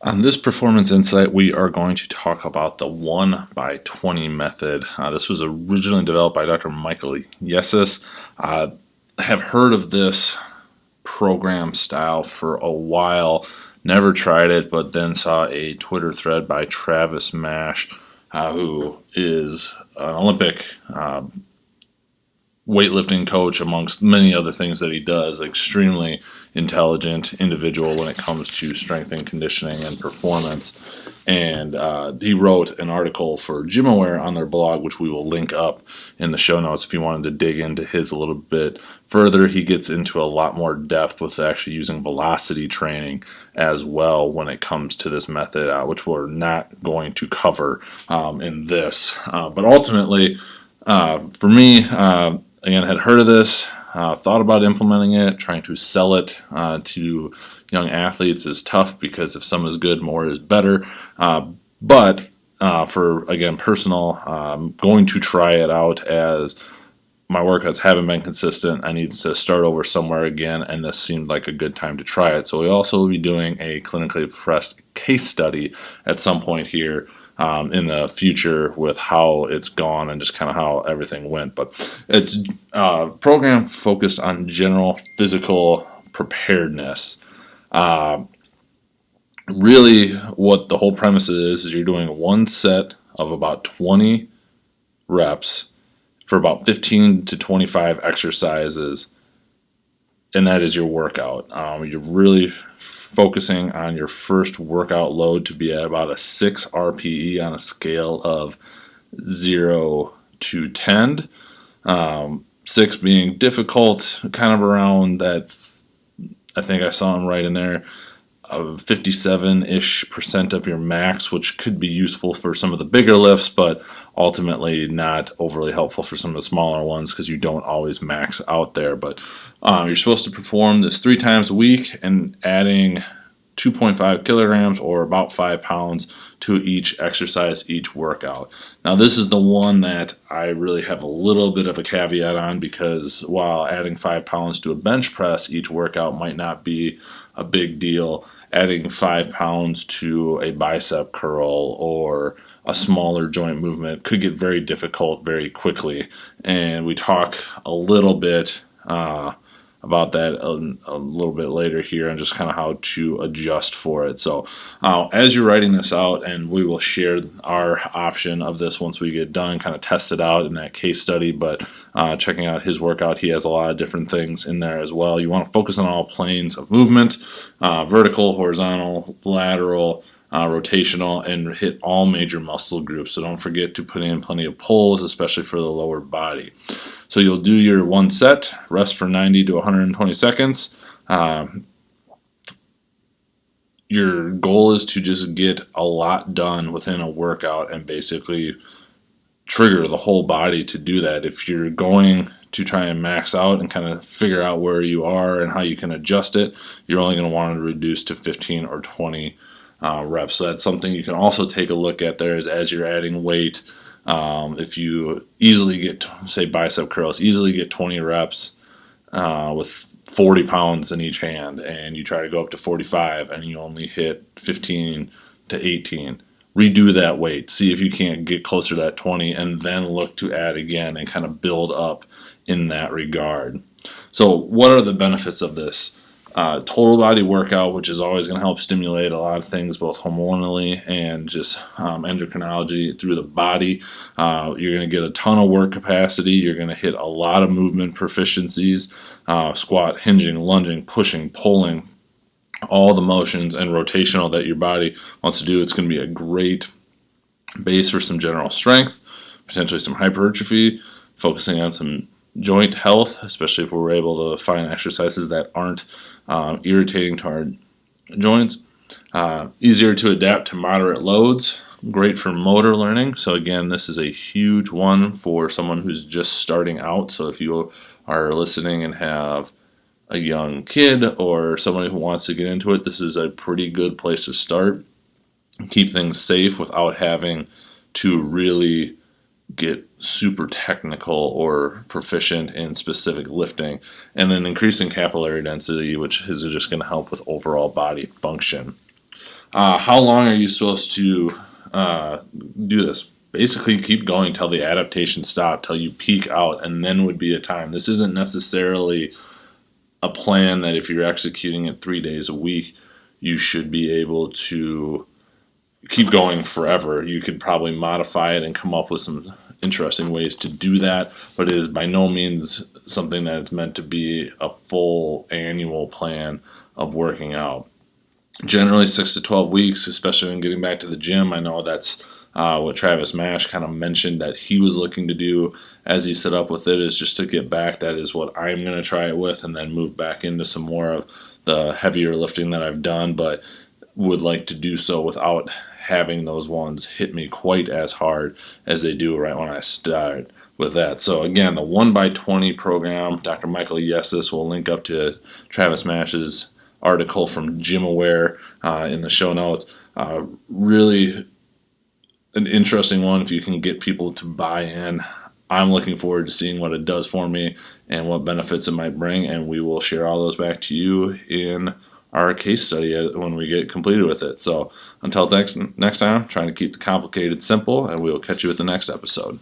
On this performance insight, we are going to talk about the 1 by 20 method. This was originally developed by Dr. Michael Yessis. I have heard of this program style for a while, never tried it, but then saw a Twitter thread by Travis Mash, who is an Olympic weightlifting coach, amongst many other things that he does. Extremely intelligent individual when it comes to strength and conditioning and performance. And he wrote an article for GymAware on their blog, which we will link up in the show notes if you wanted to dig into his a little bit further. He gets into a lot more depth with actually using velocity training as well when it comes to this method, which we're not going to cover in this. But ultimately, for me, again, had heard of this, thought about implementing it, trying to sell it to young athletes is tough because if some is good, more is better. But for, again, personal, going to try it out as my workouts haven't been consistent. I need to start over somewhere again, and this seemed like a good time to try it. So we also will be doing a clinically professed case study at some point here in the future with how it's gone and just kind of how everything went. But it's a program focused on general physical preparedness. Really, what the whole premise is you're doing one set of about 20 reps for about 15 to 25 exercises, and that is your workout. You're really focusing on your first workout load to be at about a 6 RPE on a scale of 0 to 10. 6 being difficult, kind of around that, I think I saw him right in there, 57-ish% of your max, which could be useful for some of the bigger lifts, but ultimately not overly helpful for some of the smaller ones because you don't always max out there. But you're supposed to perform this 3 times a week and adding 2.5 kilograms or about 5 pounds to each exercise, each workout. Now, this is the one that I really have a little bit of a caveat on because while adding 5 pounds to a bench press each workout might not be a big deal, adding 5 pounds to a bicep curl or a smaller joint movement could get very difficult very quickly. And we talk a little bit about that a little bit later here and just kind of how to adjust for it. So as you're writing this out, and we will share our option of this once we get done, kind of test it out in that case study, but checking out his workout, he has a lot of different things in there as well. You want to focus on all planes of movement, vertical, horizontal, lateral, rotational, and hit all major muscle groups. So don't forget to put in plenty of pulls, especially for the lower body. So you'll do your one set, rest for 90 to 120 seconds. Your goal is to just get a lot done within a workout and basically trigger the whole body to do that. If you're going to try and max out and kind of figure out where you are and how you can adjust it, you're only going to want to reduce to 15 or 20 reps. So that's something you can also take a look at there is as you're adding weight. If you easily get, say, bicep curls, easily get 20 reps with 40 pounds in each hand, and you try to go up to 45 and you only hit 15 to 18, redo that weight, see if you can't get closer to that 20, and then look to add again and kind of build up in that regard. So what are the benefits of this? Total body workout, which is always going to help stimulate a lot of things, both hormonally and just endocrinology through the body. You're going to get a ton of work capacity. You're going to hit a lot of movement proficiencies, squat, hinging, lunging, pushing, pulling, all the motions and rotational that your body wants to do. It's going to be a great base for some general strength, potentially some hypertrophy, focusing on some joint health, especially if we're able to find exercises that aren't irritating to our joints. Easier to adapt to moderate loads, great for motor learning. So again, this is a huge one for someone who's just starting out. So if you are listening and have a young kid or somebody who wants to get into it, this is a pretty good place to start. Keep things safe without having to really get super technical or proficient in specific lifting, and then increasing capillary density, which is just going to help with overall body function. How long are you supposed to do this? Basically, keep going till the adaptation stop, till you peak out, and then would be a time. This isn't necessarily a plan that if you're executing it 3 days a week, you should be able to keep going forever. You could probably modify it and come up with some interesting ways to do that, but it is by no means something that it's meant to be a full annual plan of working out. Generally 6 to 12 weeks, especially when getting back to the gym. I know that's what Travis Mash kind of mentioned that he was looking to do as he set up with it, is just to get back. That is what I'm going to try it with, and then move back into some more of the heavier lifting that I've done, but would like to do so without having those ones hit me quite as hard as they do right when I start with that. So again, the 1x20 program, Dr. Michael Yessis will link up to Travis Mash's article from GymAware in the show notes. Really an interesting one if you can get people to buy in. I'm looking forward to seeing what it does for me and what benefits it might bring, and we will share all those back to you in our case study when we get completed with it. So until next time, trying to keep the complicated simple, and we will catch you at the next episode.